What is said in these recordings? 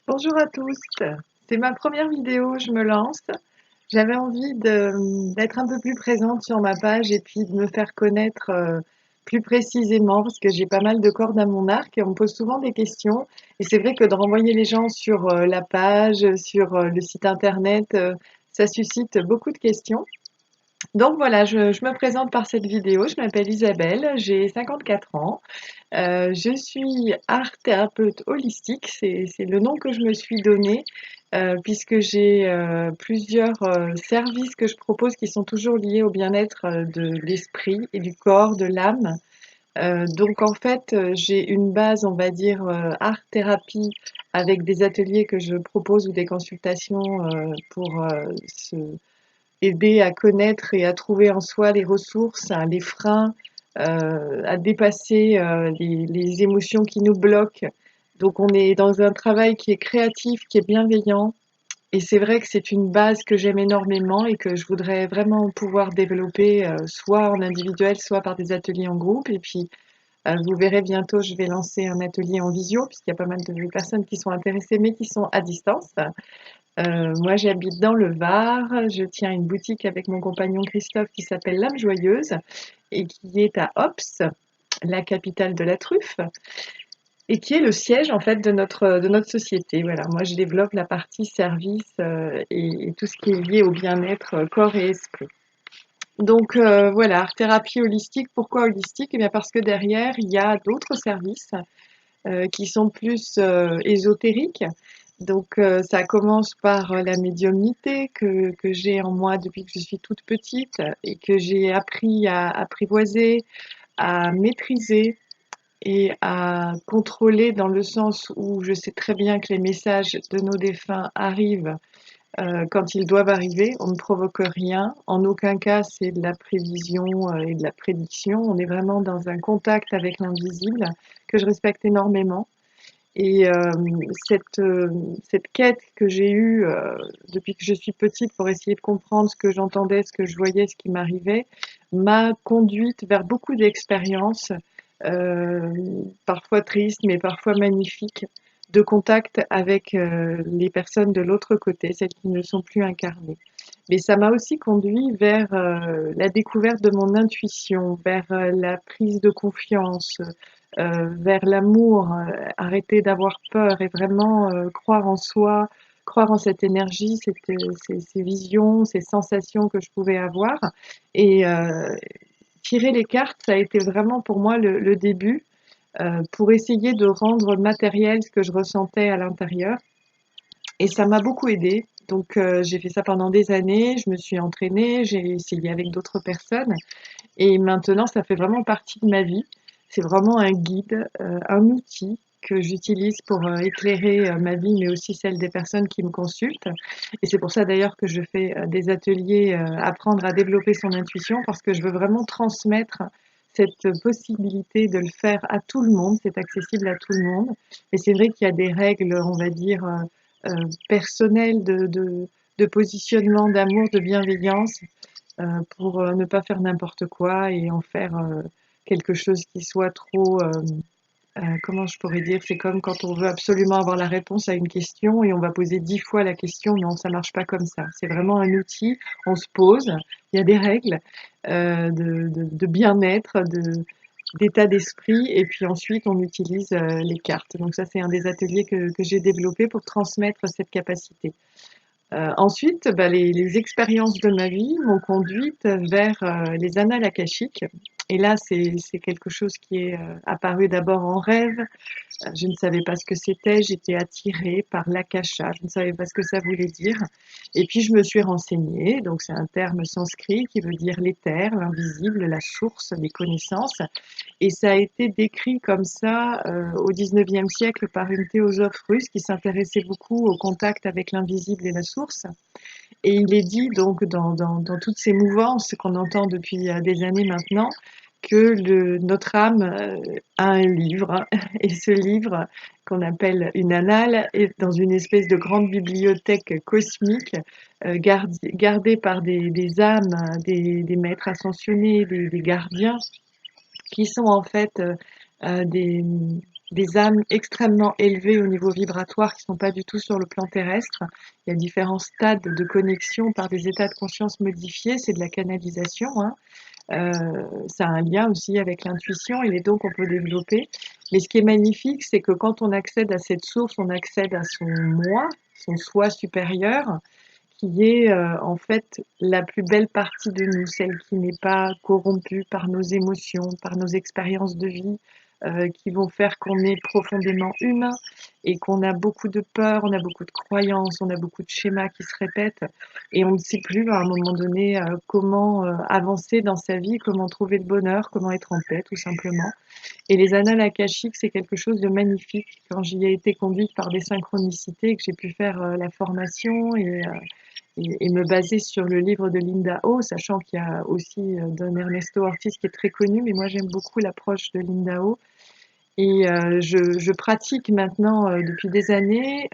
Bonjour à tous, c'est ma première vidéo, je me lance. J'avais envie d'être un peu plus présente sur ma page et puis de me faire connaître plus précisément parce que j'ai pas mal de cordes à mon arc et on me pose souvent des questions. Et c'est vrai que de renvoyer les gens sur la page, sur le site internet, ça suscite beaucoup de questions. Donc voilà, je me présente par cette vidéo. Je m'appelle Isabelle, j'ai 54 ans. Je suis art thérapeute holistique, c'est le nom que je me suis donné, puisque j'ai plusieurs services que je propose qui sont toujours liés au bien-être de l'esprit et du corps, de l'âme. Donc en fait, j'ai une base, on va dire, art thérapie avec des ateliers que je propose ou des consultations pour aider à connaître et à trouver en soi les ressources, hein, les freins, à dépasser les émotions qui nous bloquent. Donc on est dans un travail qui est créatif, qui est bienveillant. Et c'est vrai que c'est une base que j'aime énormément et que je voudrais vraiment pouvoir développer, soit en individuel, soit par des ateliers en groupe. Et puis, vous verrez bientôt, je vais lancer un atelier en visio, puisqu'il y a pas mal de personnes qui sont intéressées, mais qui sont à distance. Moi, j'habite dans le Var. Je tiens une boutique avec mon compagnon Christophe qui s'appelle L'Âme Joyeuse et qui est à Ops, la capitale de la truffe, et qui est le siège en fait de notre société. Voilà, moi je développe la partie service et tout ce qui est lié au bien-être corps et esprit. Donc voilà, art thérapie holistique. Pourquoi holistique? Eh bien parce que derrière, il y a d'autres services qui sont plus ésotériques. Donc ça commence par la médiumnité que j'ai en moi depuis que je suis toute petite et que j'ai appris à apprivoiser, à maîtriser et à contrôler dans le sens où je sais très bien que les messages de nos défunts arrivent quand ils doivent arriver. On ne provoque rien. En aucun cas c'est de la prévision et de la prédiction. On est vraiment dans un contact avec l'invisible que je respecte énormément. Et cette quête que j'ai eue depuis que je suis petite pour essayer de comprendre ce que j'entendais, ce que je voyais, ce qui m'arrivait, m'a conduite vers beaucoup d'expériences, euh, parfois tristes, mais parfois magnifiques, de contact avec les personnes de l'autre côté, celles qui ne sont plus incarnées. Mais ça m'a aussi conduit vers la découverte de mon intuition, vers la prise de confiance, vers l'amour, arrêter d'avoir peur et vraiment croire en soi, croire en cette énergie, ces visions, ces sensations que je pouvais avoir. Et tirer les cartes, ça a été vraiment pour moi le début pour essayer de rendre matériel ce que je ressentais à l'intérieur. Et ça m'a beaucoup aidée. Donc j'ai fait ça pendant des années, je me suis entraînée, j'ai essayé avec d'autres personnes et maintenant ça fait vraiment partie de ma vie. C'est vraiment un guide, un outil que j'utilise pour éclairer ma vie, mais aussi celle des personnes qui me consultent. Et c'est pour ça d'ailleurs que je fais des ateliers, apprendre à développer son intuition, parce que je veux vraiment transmettre cette possibilité de le faire à tout le monde. C'est accessible à tout le monde. Et c'est vrai qu'il y a des règles, on va dire, personnelles de positionnement, d'amour, de bienveillance pour ne pas faire n'importe quoi et en faire quelque chose qui soit trop, comment je pourrais dire, c'est comme quand on veut absolument avoir la réponse à une question et on va poser 10 fois la question. Non, ça marche pas comme ça. C'est vraiment un outil, on se pose, il y a des règles de bien-être, d'état d'esprit, et puis ensuite on utilise les cartes. Donc ça, c'est un des ateliers que j'ai développé pour transmettre cette capacité. Ensuite, bah, les expériences de ma vie m'ont conduite vers les annales akashiques. Et là, c'est quelque chose qui est apparu d'abord en rêve. Je ne savais pas ce que c'était, j'étais attirée par l'akasha, je ne savais pas ce que ça voulait dire. Et puis je me suis renseignée, donc c'est un terme sanskrit qui veut dire l'éther, l'invisible, la source des connaissances. Et ça a été décrit comme ça au XIXe siècle par une théosophe russe qui s'intéressait beaucoup au contact avec l'invisible et la source. Et il est dit donc dans toutes ces mouvances qu'on entend depuis des années maintenant que notre âme a un livre, hein. Et ce livre qu'on appelle une annale est dans une espèce de grande bibliothèque cosmique gardée par des âmes, des maîtres ascensionnés, des gardiens qui sont en fait des, des âmes extrêmement élevées au niveau vibratoire qui ne sont pas du tout sur le plan terrestre. Il y a différents stades de connexion par des états de conscience modifiés, c'est de la canalisation, hein. Ça a un lien aussi avec l'intuition et les dons qu'on peut développer. Mais ce qui est magnifique, c'est que quand on accède à cette source, on accède à son moi, son soi supérieur, qui est en fait la plus belle partie de nous, celle qui n'est pas corrompue par nos émotions, par nos expériences de vie, qui vont faire qu'on est profondément humain et qu'on a beaucoup de peur, on a beaucoup de croyances, on a beaucoup de schémas qui se répètent et on ne sait plus à un moment donné comment avancer dans sa vie, comment trouver le bonheur, comment être en paix tout simplement. Et les annales akashiques, c'est quelque chose de magnifique. Quand j'y ai été conduite par des synchronicités et que j'ai pu faire la formation et me baser sur le livre de Linda Ho, sachant qu'il y a aussi Don Ernesto Ortiz qui est très connu, mais moi j'aime beaucoup l'approche de Linda Ho. Et je pratique maintenant depuis des années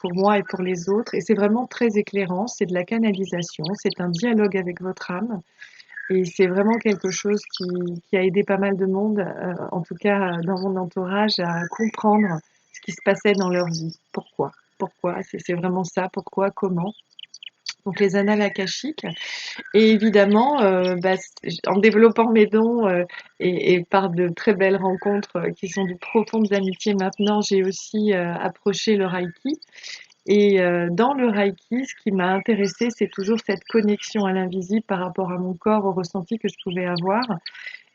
pour moi et pour les autres, et c'est vraiment très éclairant, c'est de la canalisation, c'est un dialogue avec votre âme, et c'est vraiment quelque chose qui a aidé pas mal de monde, en tout cas dans mon entourage, à comprendre ce qui se passait dans leur vie. Pourquoi? Pourquoi? C'est vraiment ça, pourquoi, comment? Donc les annales akashiques. Et évidemment, en développant mes dons et par de très belles rencontres qui sont de profondes amitiés maintenant, j'ai aussi approché le Reiki. Et dans le Reiki, ce qui m'a intéressée, c'est toujours cette connexion à l'invisible par rapport à mon corps, au ressenti que je pouvais avoir.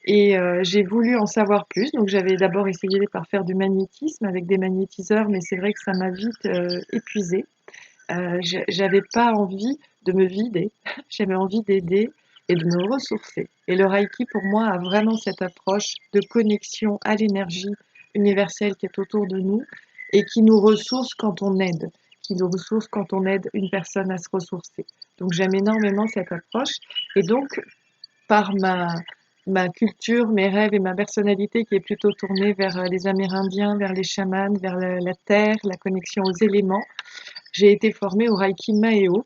Et j'ai voulu en savoir plus. Donc j'avais d'abord essayé par faire du magnétisme avec des magnétiseurs, mais c'est vrai que ça m'a vite épuisée. J'avais pas envie de me vider, j'avais envie d'aider et de me ressourcer. Et le Reiki, pour moi, a vraiment cette approche de connexion à l'énergie universelle qui est autour de nous et qui nous ressource quand on aide, qui nous ressource quand on aide une personne à se ressourcer. Donc j'aime énormément cette approche. Et donc, par ma culture, mes rêves et ma personnalité qui est plutôt tournée vers les Amérindiens, vers les chamans, vers la terre, la connexion aux éléments, j'ai été formée au Reiki Maheo,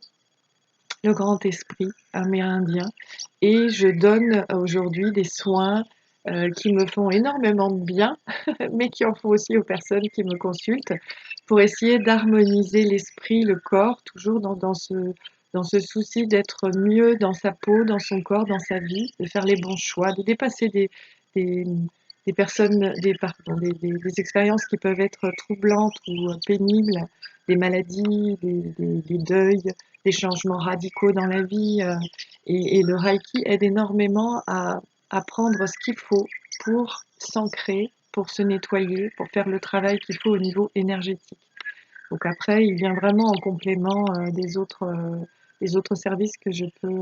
le grand esprit amérindien, et je donne aujourd'hui des soins qui me font énormément de bien, mais qui en font aussi aux personnes qui me consultent, pour essayer d'harmoniser l'esprit, le corps, toujours dans ce souci d'être mieux dans sa peau, dans son corps, dans sa vie, de faire les bons choix, de dépasser des, des personnes, des expériences qui peuvent être troublantes ou pénibles, des maladies, des deuils, des changements radicaux dans la vie. Et le Reiki aide énormément à prendre ce qu'il faut pour s'ancrer, pour se nettoyer, pour faire le travail qu'il faut au niveau énergétique. Donc après, il vient vraiment en complément des autres services que je peux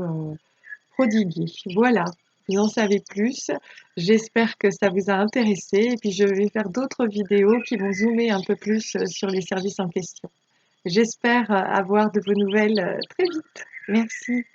prodiguer. Voilà, vous en savez plus. J'espère que ça vous a intéressé et puis je vais faire d'autres vidéos qui vont zoomer un peu plus sur les services en question. J'espère avoir de vos nouvelles très vite. Merci.